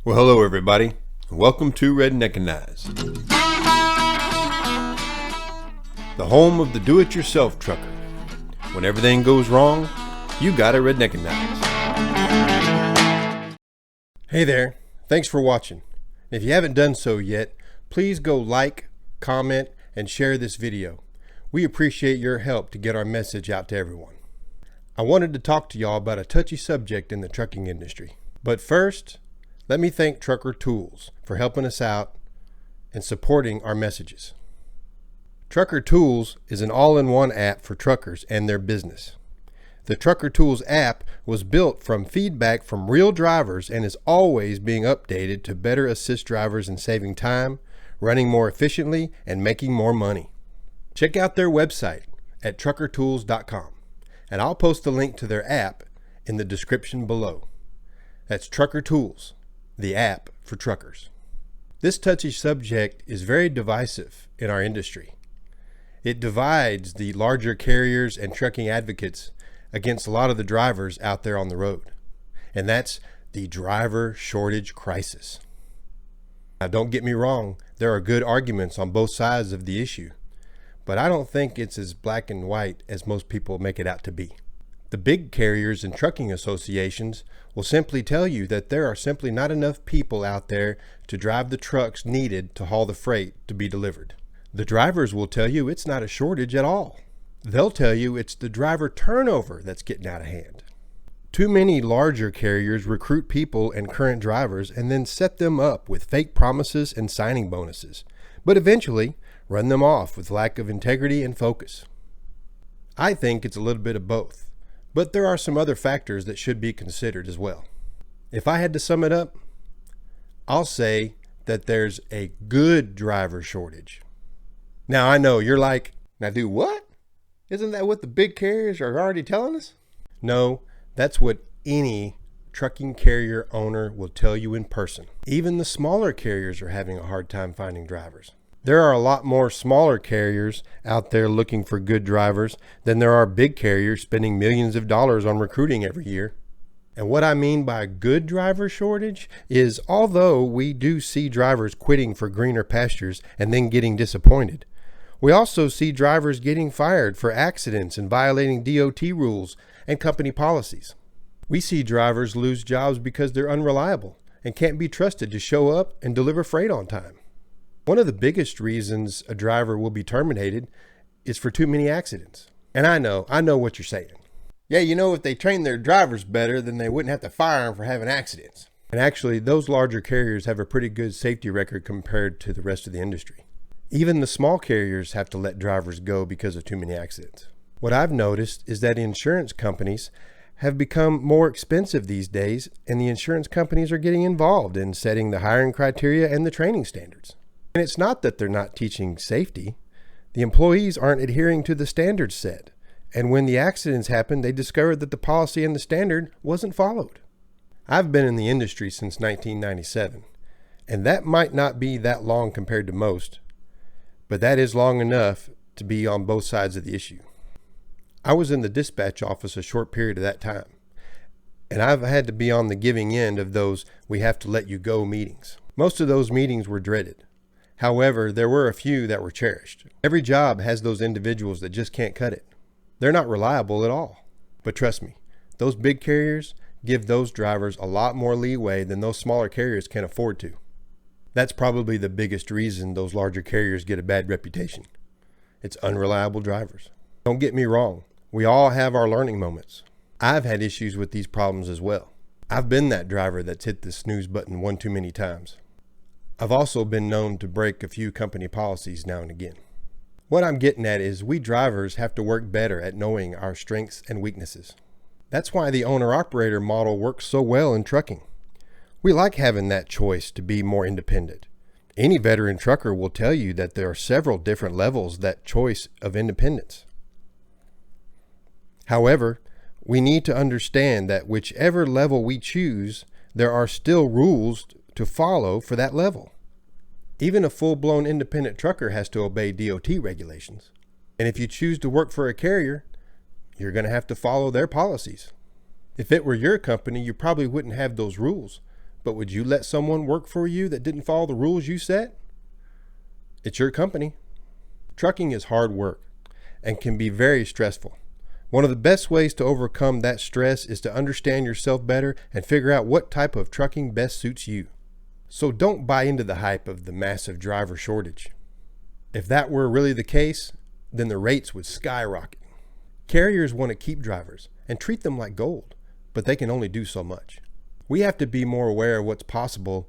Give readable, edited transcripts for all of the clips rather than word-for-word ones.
Well, hello everybody, and welcome to REDNECKANIZE, the home of the do-it-yourself trucker. When everything goes wrong, you gotta redneckanize. Hey there, thanks for watching. If you haven't done so yet, please go like, comment, and share this video. We appreciate your help to get our message out to everyone. I wanted to talk to y'all about a touchy subject in the trucking industry. But first, let me thank Trucker Tools for helping us out and supporting our messages. Trucker Tools is an all-in-one app for truckers and their business. The Trucker Tools app was built from feedback from real drivers and is always being updated to better assist drivers in saving time, running more efficiently, and making more money. Check out their website at truckertools.com, and I'll post the link to their app in the description below. That's Trucker Tools, the app for truckers. This touchy subject is very divisive in our industry. It divides the larger carriers and trucking advocates against a lot of the drivers out there on the road. And that's the driver shortage crisis. Now, don't get me wrong, there are good arguments on both sides of the issue, but I don't think it's as black and white as most people make it out to be. The big carriers and trucking associations will simply tell you that there are simply not enough people out there to drive the trucks needed to haul the freight to be delivered. The drivers will tell you it's not a shortage at all. They'll tell you it's the driver turnover that's getting out of hand. Too many larger carriers recruit people and current drivers and then set them up with fake promises and signing bonuses, but eventually run them off with lack of integrity and focus. I think it's a little bit of both. But there are some other factors that should be considered as well. If I had to sum it up, I'll say that there's a good driver shortage. Now I know you're like, now do what? Isn't that what the big carriers are already telling us? No, that's what any trucking carrier owner will tell you in person. Even the smaller carriers are having a hard time finding drivers. There are a lot more smaller carriers out there looking for good drivers than there are big carriers spending millions of dollars on recruiting every year. And what I mean by good driver shortage is, although we do see drivers quitting for greener pastures and then getting disappointed, we also see drivers getting fired for accidents and violating DOT rules and company policies. We see drivers lose jobs because they're unreliable and can't be trusted to show up and deliver freight on time. One of the biggest reasons a driver will be terminated is for too many accidents. And I know what you're saying. Yeah, if they trained their drivers better, then they wouldn't have to fire them for having accidents. And actually, those larger carriers have a pretty good safety record compared to the rest of the industry. Even the small carriers have to let drivers go because of too many accidents. What I've noticed is that insurance companies have become more expensive these days, and the insurance companies are getting involved in setting the hiring criteria and the training standards. And it's not that they're not teaching safety. The employees aren't adhering to the standards set. And when the accidents happen, they discovered that the policy and the standard wasn't followed. I've been in the industry since 1997, and that might not be that long compared to most, but that is long enough to be on both sides of the issue. I was in the dispatch office a short period of that time, and I've had to be on the giving end of those "we have to let you go" meetings. Most of those meetings were dreaded. However, there were a few that were cherished. Every job has those individuals that just can't cut it. They're not reliable at all. But trust me, those big carriers give those drivers a lot more leeway than those smaller carriers can afford to. That's probably the biggest reason those larger carriers get a bad reputation. It's unreliable drivers. Don't get me wrong, we all have our learning moments. I've had issues with these problems as well. I've been that driver that's hit the snooze button one too many times. I've also been known to break a few company policies now and again. What I'm getting at is we drivers have to work better at knowing our strengths and weaknesses. That's why the owner-operator model works so well in trucking. We like having that choice to be more independent. Any veteran trucker will tell you that there are several different levels that choice of independence. However, we need to understand that whichever level we choose, there are still rules to follow for that level. Even a full-blown independent trucker has to obey DOT regulations. And if you choose to work for a carrier, you're going to have to follow their policies. If it were your company, you probably wouldn't have those rules, But would you let someone work for you that didn't follow the rules you set? It's your company. Trucking is hard work and can be very stressful. One of the best ways to overcome that stress is to understand yourself better and figure out what type of trucking best suits you. So don't buy into the hype of the massive driver shortage. If that were really the case, then the rates would skyrocket. Carriers want to keep drivers and treat them like gold, but they can only do so much. We have to be more aware of what's possible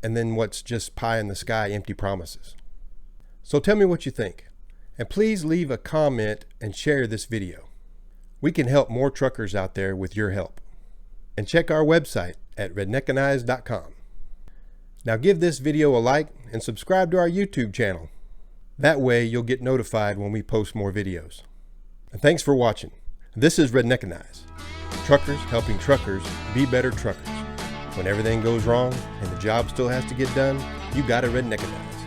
and then what's just pie in the sky empty promises. So tell me what you think, and please leave a comment and share this video. We can help more truckers out there with your help. And check our website at REDNECKANIZE.com. Now give this video a like and subscribe to our YouTube channel. That way you'll get notified when we post more videos. And thanks for watching. This is REDNECKANIZE. Truckers helping truckers be better truckers. When everything goes wrong and the job still has to get done, you gotta redneckanize.